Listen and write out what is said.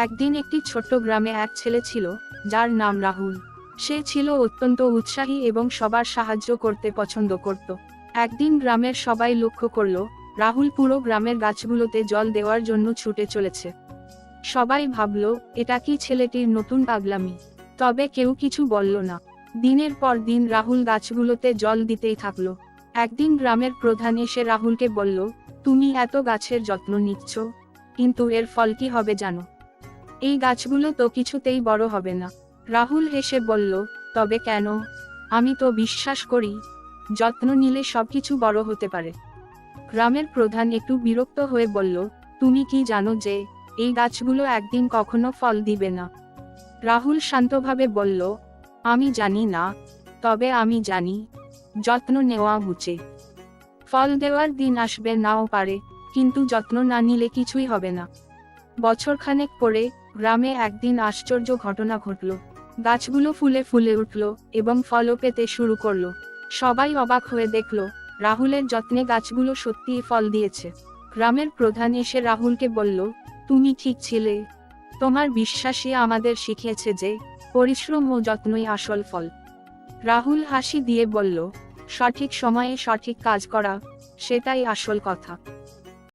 একদিন একটি ছোট্ট গ্রামে এক ছেলে ছিল, যার নাম রাহুল। সে ছিল অত্যন্ত উৎসাহী এবং সবার সাহায্য করতে পছন্দ করত। একদিন গ্রামের সবাই লক্ষ্য করল, রাহুল পুরো গ্রামের গাছগুলোতে জল দেওয়ার জন্য ছুটে চলেছে। সবাই ভাবল, এটা কি ছেলেটির নতুন পাগলামি? তবে কেউ কিছু বলল না। দিনের পর দিন রাহুল গাছগুলোতে জল দিতেই থাকলো। একদিন গ্রামের প্রধান এসে রাহুলকে বলল, তুমি এত গাছের যত্ন নিচ্ছ, কিন্তু এর ফল কি হবে জানো? এই গাছগুলো তো কিছুতেই বড় হবে না। রাহুল হেসে বলল, তবে কেন? আমি তো বিশ্বাস করি, যত্ন নিলে সবকিছু বড় হতে পারে। গ্রামের প্রধান একটু বিরক্ত হয়ে বলল, তুমি কি জানো যে এই গাছগুলো একদিন কখনো ফল দিবে না? রাহুল শান্তভাবে বলল, আমি জানি না, তবে আমি জানি যত্ন নেওয়া উচিত। ফল দেওয়ার দিন আসবে নাও পারে, কিন্তু যত্ন না নিলে কিছুই হবে না। বছরখানেক পরে গ্রামে একদিন আশ্চর্য ঘটনা ঘটল। গাছগুলো ফুলে ফুলে উঠল এবং ফলও পেতে শুরু করলো। সবাই অবাক হয়ে দেখল, রাহুলের যত্নে গাছগুলো সত্যিই ফল দিয়েছে। গ্রামের প্রধান এসে রাহুলকে বলল, তুমি ঠিক ছিলে, তোমার বিশ্বাসই আমাদের শিখিয়েছে যে পরিশ্রম ও যত্নই আসল ফল। রাহুল হাসি দিয়ে বলল, সঠিক সময়ে সঠিক কাজ করা, সেটাই আসল কথা।